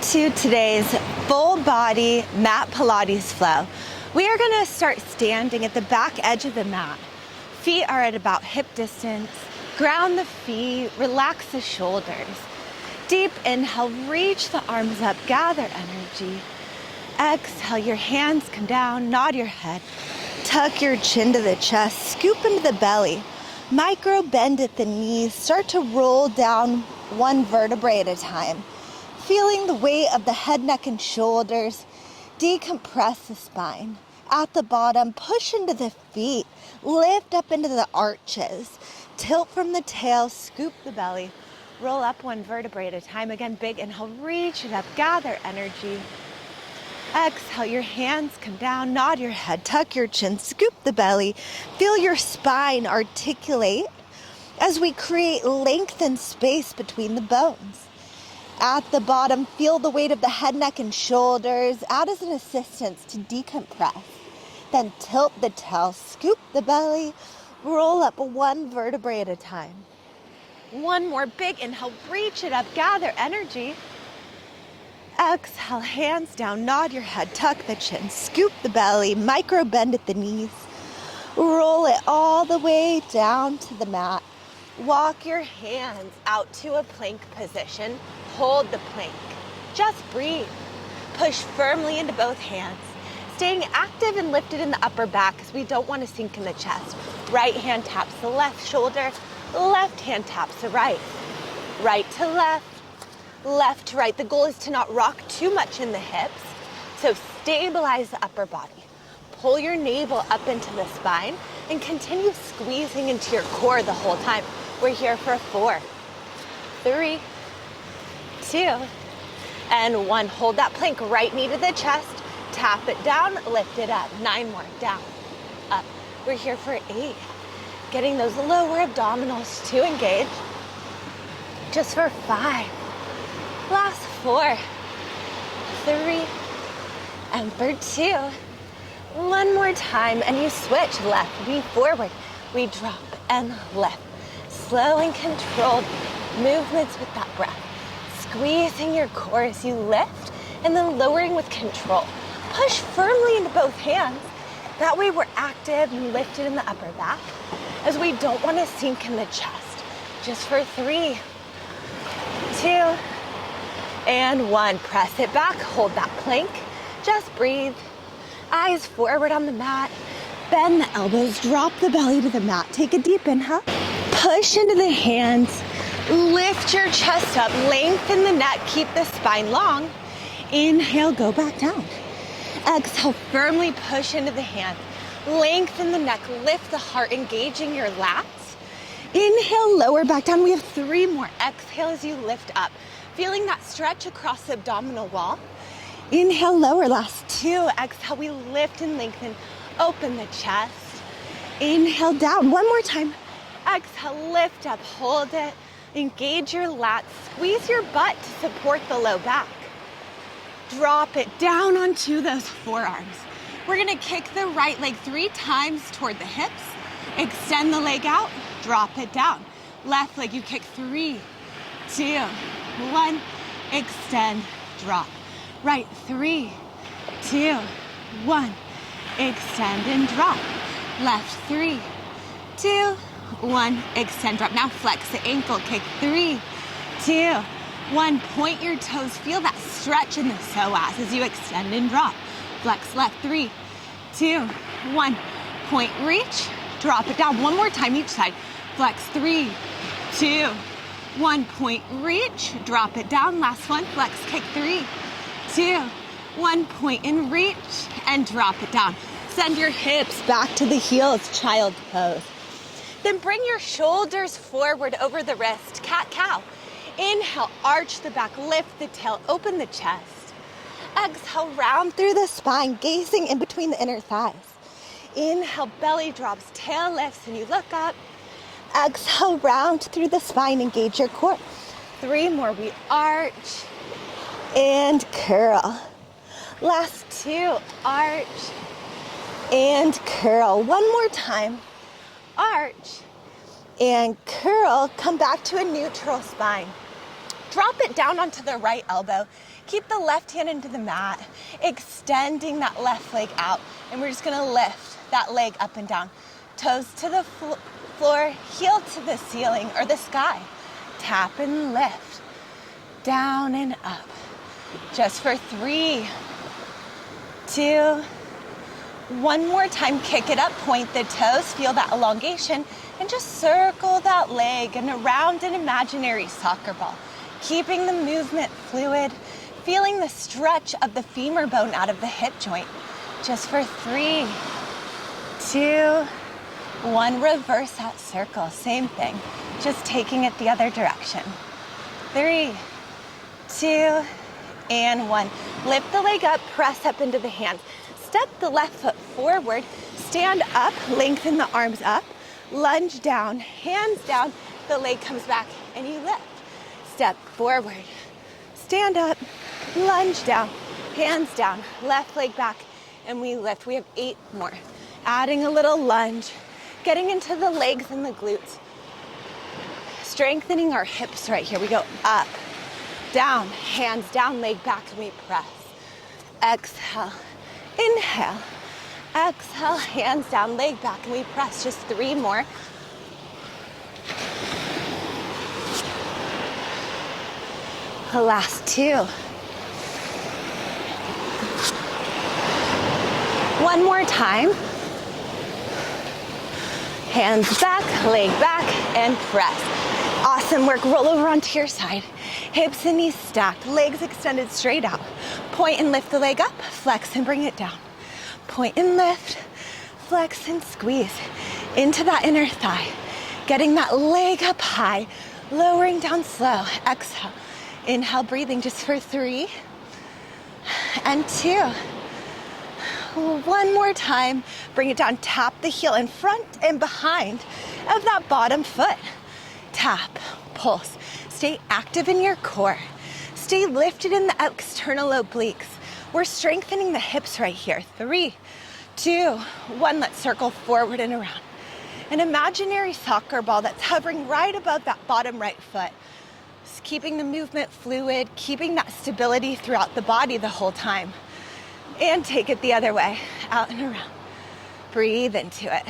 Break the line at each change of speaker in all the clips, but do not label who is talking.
Welcome to today's full body mat Pilates flow. We are going to start standing at the back edge of the mat. Feet are at about hip distance. Ground the feet, relax the shoulders. Deep inhale, reach the arms up, gather energy. Exhale, your hands come down, nod your head. Tuck your chin to the chest, scoop into the belly. Micro bend at the knees, start to roll down one vertebrae at a time. Feeling the weight of the head, neck, and shoulders. Decompress the spine. At the bottom, push into the feet. Lift up into the arches. Tilt from the tail, scoop the belly. Roll up one vertebrae at a time. Again, big inhale, reach it up, gather energy. Exhale, your hands come down, nod your head, tuck your chin, scoop the belly. Feel your spine articulate as we create length and space between the bones. At the bottom, feel the weight of the head, neck, and shoulders. Add as an assistance to decompress. Then tilt the tail, scoop the belly, roll up one vertebrae at a time. One more big inhale, reach it up, gather energy. Exhale, hands down, nod your head, tuck the chin, scoop the belly, micro bend at the knees. Roll it all the way down to the mat. Walk your hands out to a plank position. Hold the plank. Just breathe. Push firmly into both hands. Staying active and lifted in the upper back because we don't want to sink in the chest. Right hand taps the left shoulder. Left hand taps the right. Right to left. Left to right. The goal is to not rock too much in the hips. So stabilize the upper body. Pull your navel up into the spine and continue squeezing into your core the whole time. We're here for 4, 3, 2, and 1. Hold that plank, right knee to the chest. Tap it down, lift it up. 9 more, down, up. We're here for 8. Getting those lower abdominals to engage. Just for 5. Last 4, 3, and for 2. One more time, and you switch left, we forward. We drop and lift. Slow and controlled movements with that breath. Squeezing your core as you lift, and then lowering with control. Push firmly into both hands. That way we're active and lifted in the upper back, as we don't want to sink in the chest. Just for 3, 2, and 1. Press it back, hold that plank. Just breathe. Eyes forward on the mat. Bend the elbows, drop the belly to the mat. Take a deep inhale. Push into the hands. Lift your chest up, lengthen the neck, keep the spine long. Inhale, go back down. Exhale, firmly push into the hands. Lengthen the neck, lift the heart, engaging your lats. Inhale, lower back down. We have 3 more. Exhale as you lift up. Feeling that stretch across the abdominal wall. Inhale, lower, last 2. Exhale, we lift and lengthen. Open the chest. Inhale, down. One more time. Exhale, lift up, hold it. Engage your lats. Squeeze your butt to support the low back. Drop it down onto those forearms. We're gonna kick the right leg 3 times toward the hips. Extend the leg out, drop it down. Left leg, you kick 3, 2, 1. Extend, drop. Right, 3, 2, 1. Extend and drop. Left, 3, 2, 1. Extend, drop. Now flex the ankle, kick 3, 2, 1. Point your toes. Feel that stretch in the psoas as you extend and drop. Flex left, 3, 2, 1. Point, reach, drop it down. One more time each side. Flex 3, 2, 1. Point, reach, drop it down. Last one. Flex, kick 3, 2, 1. Point and reach and drop it down. Send your hips back to the heels, child pose. Then bring your shoulders forward over the wrist, cat-cow. Inhale, arch the back, lift the tail, open the chest. Exhale, round through the spine, gazing in between the inner thighs. Inhale, belly drops, tail lifts, and you look up. Exhale, round through the spine, engage your core. 3 more, we arch and curl. Last 2, arch and curl. One more time. Arch and curl. Come back to a neutral spine. Drop it down onto the right elbow. Keep the left hand into the mat, extending that left leg out. And we're just gonna lift that leg up and down. Toes to the floor, heel to the ceiling or the sky. Tap and lift, down and up. Just for 3, 2, one more time, kick it up, point the toes, feel that elongation, and just circle that leg and around an imaginary soccer ball. Keeping the movement fluid, feeling the stretch of the femur bone out of the hip joint. Just for 3, 2, 1, reverse that circle, same thing, just taking it the other direction. 3, 2, and 1. Lift the leg up, press up into the hands. Step the left foot forward, stand up, lengthen the arms up, lunge down, hands down, the leg comes back and you lift. Step forward, stand up, lunge down, hands down, left leg back, and we lift. We have 8 more. Adding a little lunge, getting into the legs and the glutes. Strengthening our hips right here. We go up, down, hands down, leg back, and we press. Exhale, inhale, exhale, hands down, leg back, and we press. Just 3 more. The last 2. One more time. Hands back, leg back, and press. Awesome work. Roll over onto your side. Hips and knees stacked, legs extended straight out. Point and lift the leg up, flex and bring it down. Point and lift, flex and squeeze into that inner thigh. Getting that leg up high, lowering down slow. Exhale, inhale, breathing just for 3 and 2. One more time, bring it down, tap the heel in front and behind of that bottom foot. Tap, pulse, stay active in your core. Stay lifted in the external obliques. We're strengthening the hips right here. 3, 2, 1, let's circle forward and around. An imaginary soccer ball that's hovering right above that bottom right foot. Just keeping the movement fluid, keeping that stability throughout the body the whole time. And take it the other way, out and around. Breathe into it.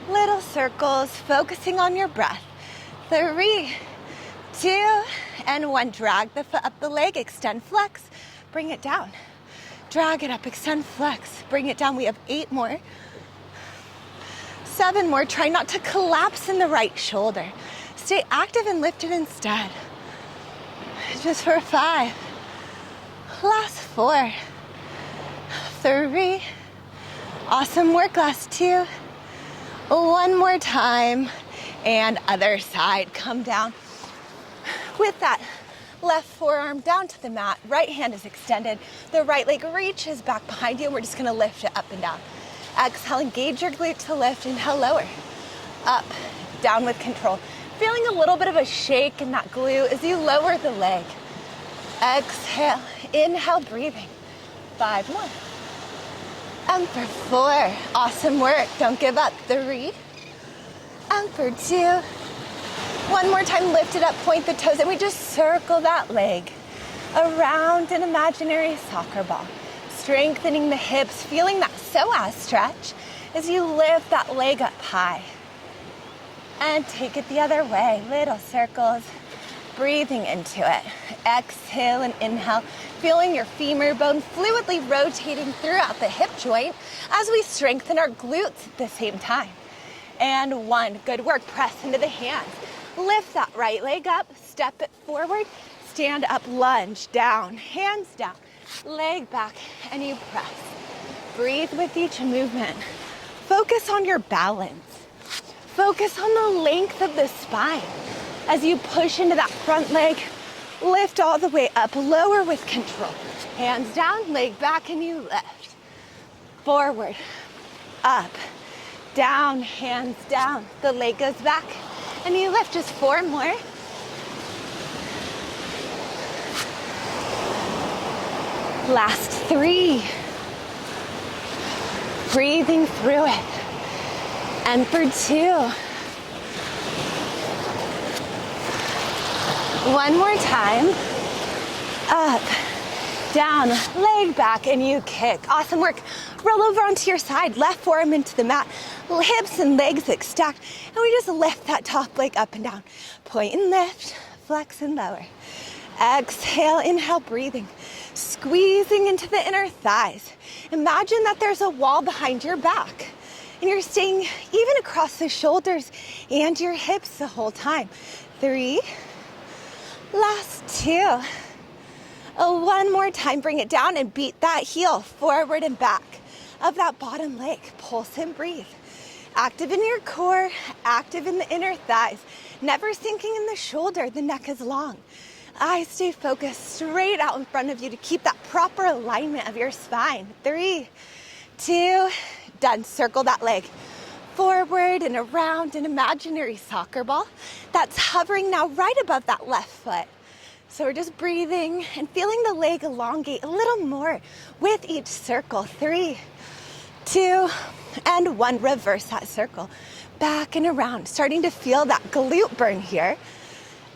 Little circles, focusing on your breath. 3, 2, and 1. Drag the foot up the leg, extend, flex, bring it down. Drag it up, extend, flex, bring it down. We have 8 more. 7 more. Try not to collapse in the right shoulder. Stay active and lifted instead. Just for 5. Last 4. 3. Awesome work. Last 2. One more time. And other side. Come down. With that left forearm down to the mat. Right hand is extended. The right leg reaches back behind you. We're just going to lift it up and down. Exhale, engage your glute to lift. Inhale, lower. Up, down with control. Feeling a little bit of a shake in that glute as you lower the leg. Exhale, inhale, breathing. 5 more. And for 4, awesome work. Don't give up. 3, and for 2. One more time, lift it up, point the toes, and we just circle that leg around an imaginary soccer ball. Strengthening the hips, feeling that psoas stretch as you lift that leg up high. And take it the other way, little circles, breathing into it. Exhale and inhale, feeling your femur bone fluidly rotating throughout the hip joint as we strengthen our glutes at the same time. And 1, good work, press into the hands. Lift that right leg up, step it forward, stand up, lunge, down, hands down, leg back, and you press. Breathe with each movement. Focus on your balance. Focus on the length of the spine. As you push into that front leg, lift all the way up, lower with control. Hands down, leg back, and you lift. Forward, up, down, hands down. The leg goes back, and you lift. Just 4 more. Last 3. Breathing through it. And for 2. One more time. Up, Down, leg back, and you kick. Awesome work. Roll over onto your side, left forearm into the mat, hips and legs stacked, and we just lift that top leg up and down. Point and lift, flex and lower. Exhale, inhale, breathing, squeezing into the inner thighs. Imagine that there's a wall behind your back, and you're staying even across the shoulders and your hips the whole time. 3, last 2. One more time, bring it down and beat that heel forward and back of that bottom leg. Pulse and breathe. Active in your core, active in the inner thighs. Never sinking in the shoulder, the neck is long. Eyes stay focused straight out in front of you to keep that proper alignment of your spine. 3, 2, done. Circle that leg forward and around an imaginary soccer ball that's hovering now right above that left foot. So we're just breathing and feeling the leg elongate a little more with each circle. 3, 2, and 1. Reverse that circle. Back and around. Starting to feel that glute burn here.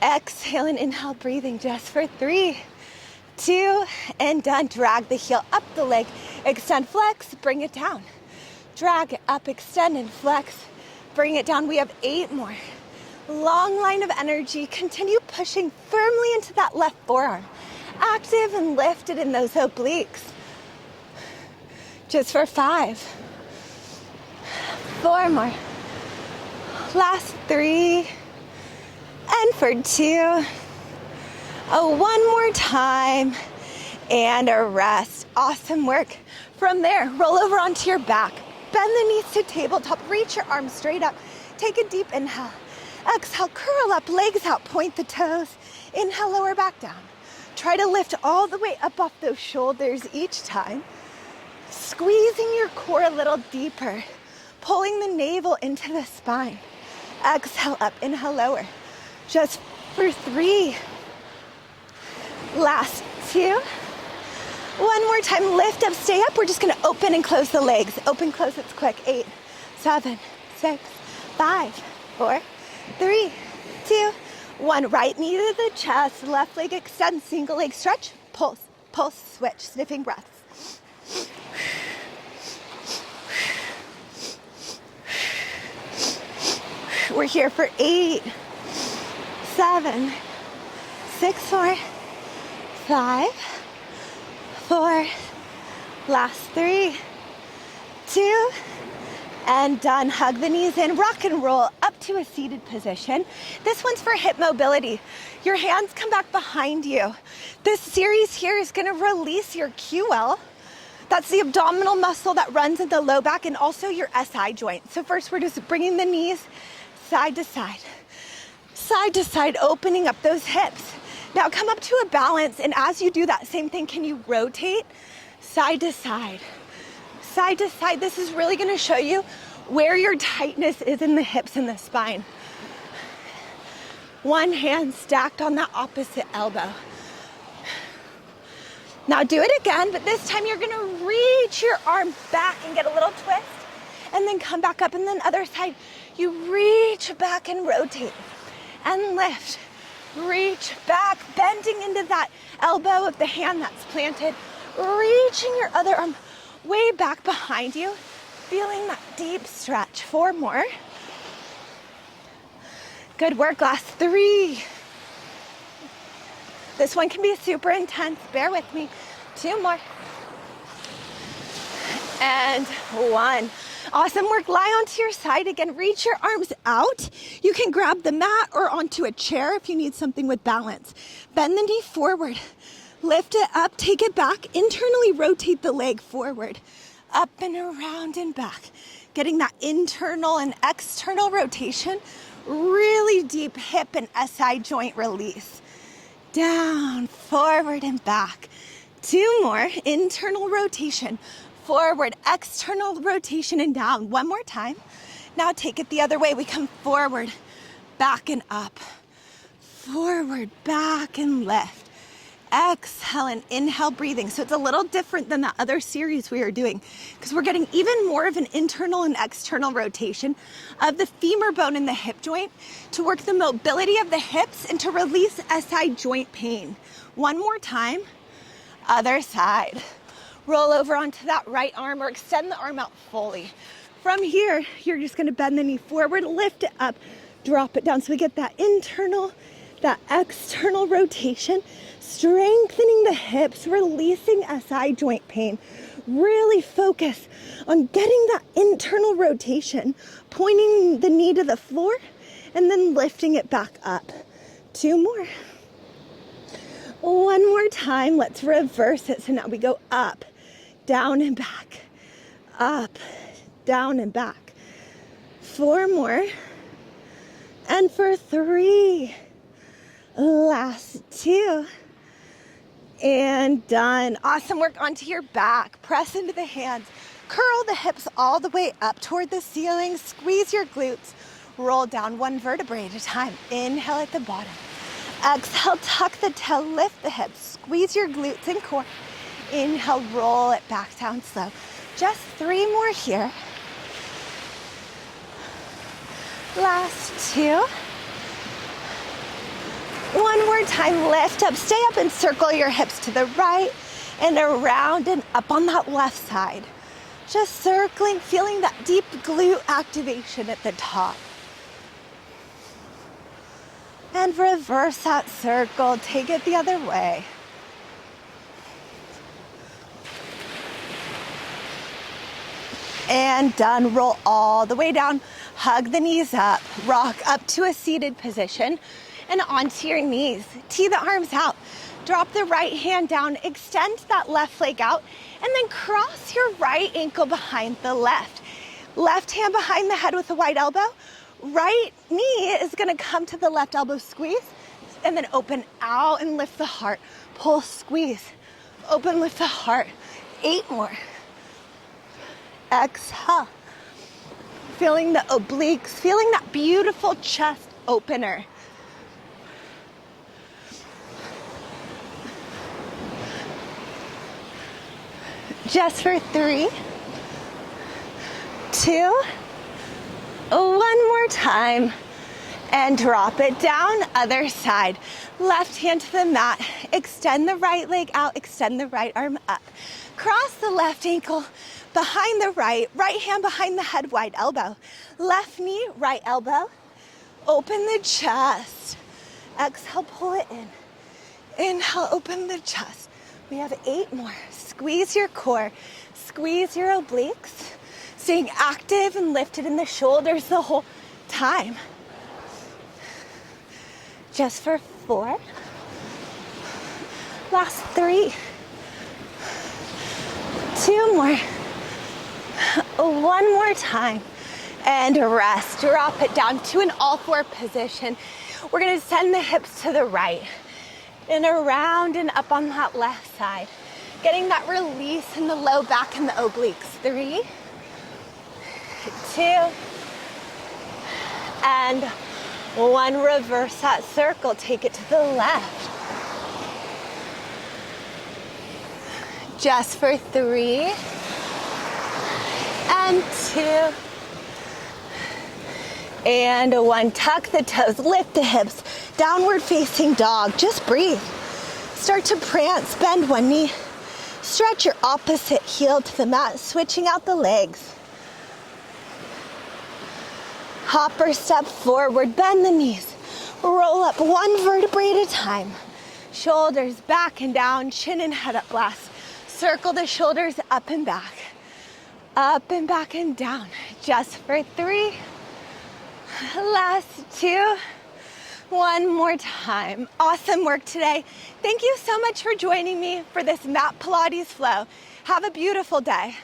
Exhale and inhale, breathing just for 3, 2, and done. Drag the heel up the leg. Extend, flex, bring it down. Drag it up, extend and flex. Bring it down. We have 8 more. Long line of energy. Continue pushing firmly into that left forearm. Active and lifted in those obliques. Just for 5. 4 more. Last 3. And for 2. One more time. And a rest. Awesome work. From there, roll over onto your back. Bend the knees to tabletop. Reach your arms straight up. Take a deep inhale. Exhale, curl up, legs out, point the toes. Inhale, lower back down. Try to lift all the way up off those shoulders each time. Squeezing your core a little deeper. Pulling the navel into the spine. Exhale up, inhale, lower. Just for 3. Last 2. One more time, lift up, stay up. We're just gonna open and close the legs. Open, close, it's quick. 8, 7, 6, 5, 4, 3, 2, 1. Right knee to the chest, left leg extend, single leg stretch, pulse, pulse, switch, sniffing breaths. We're here for 8, 7, 6 more, 5, 4, last 3, 2, and done. Hug the knees in, rock and roll up to a seated position. This one's for hip mobility. Your hands come back behind you. This series here is gonna release your QL. That's the abdominal muscle that runs in the low back and also your SI joint. So first we're just bringing the knees side to side, opening up those hips. Now come up to a balance, and as you do that same thing, can you rotate side to side? Side to side. This is really gonna show you where your tightness is in the hips and the spine. One hand stacked on that opposite elbow. Now do it again, but this time you're gonna reach your arm back and get a little twist, and then come back up, and then other side. You reach back and rotate, and lift. Reach back, bending into that elbow of the hand that's planted, reaching your other arm way back behind you, feeling that deep stretch. 4 more. Good work, last 3. This one can be super intense, bear with me. 2 more. And 1. Awesome work, lie onto your side again, reach your arms out. You can grab the mat or onto a chair if you need something with balance. Bend the knee forward, lift it up, take it back, internally rotate the leg forward, up and around and back. Getting that internal and external rotation, really deep hip and SI joint release. Down, forward and back. 2 more, internal rotation. Forward, external rotation and down. 1 more time. Now take it the other way. We come forward, back and up. Forward, back and lift. Exhale and inhale, breathing. So it's a little different than the other series we are doing because we're getting even more of an internal and external rotation of the femur bone and the hip joint to work the mobility of the hips and to release SI joint pain. 1 more time. Other side. Roll over onto that right arm or extend the arm out fully. From here, you're just gonna bend the knee forward, lift it up, drop it down. So we get that internal, that external rotation, strengthening the hips, releasing SI joint pain. Really focus on getting that internal rotation, pointing the knee to the floor, and then lifting it back up. 2 more. One more time, let's reverse it. So now we go up, down and back, up, down and back. 4 more. And for 3, last 2. And done. Awesome work onto your back. Press into the hands. Curl the hips all the way up toward the ceiling. Squeeze your glutes. Roll down 1 vertebrae at a time. Inhale at the bottom. Exhale, tuck the tail, lift the hips. Squeeze your glutes and core. Inhale, roll it back down slow. Just 3 more here. Last 2. One more time, lift up, stay up and circle your hips to the right and around and up on that left side. Just circling, feeling that deep glute activation at the top. And reverse that circle, take it the other way. And done, roll all the way down, hug the knees up, rock up to a seated position. And onto your knees. Tee the arms out. Drop the right hand down. Extend that left leg out. And then cross your right ankle behind the left. Left hand behind the head with a wide elbow. Right knee is going to come to the left elbow, squeeze. And then open out and lift the heart. Pull, squeeze. Open, lift the heart. 8 more. Exhale. Feeling the obliques. Feeling that beautiful chest opener. Just for 3, 2, 1 more time, and drop it down, other side. Left hand to the mat, extend the right leg out, extend the right arm up. Cross the left ankle behind the right hand behind the head, wide elbow. Left knee, right elbow, open the chest. Exhale, pull it in. Inhale, open the chest. We have 8 more. Squeeze your core, squeeze your obliques, staying active and lifted in the shoulders the whole time. Just for 4. Last 3. 2 more. 1 more time. And rest. Drop it down to an all-4 position. We're going to send the hips to the right and around and up on that left side. Getting that release in the low back and the obliques. 3, 2, and 1. Reverse that circle. Take it to the left. Just for 3, and 2, and 1. Tuck the toes, lift the hips. Downward facing dog. Just breathe. Start to prance, bend 1 knee. Stretch your opposite heel to the mat, switching out the legs. Hop or step forward, bend the knees. Roll up 1 vertebrae at a time. Shoulders back and down, chin and head up last. Circle the shoulders up and back and down. Just for 3. Last 2. 1 more time. Awesome work today. Thank you so much for joining me for this mat Pilates flow. Have a beautiful day.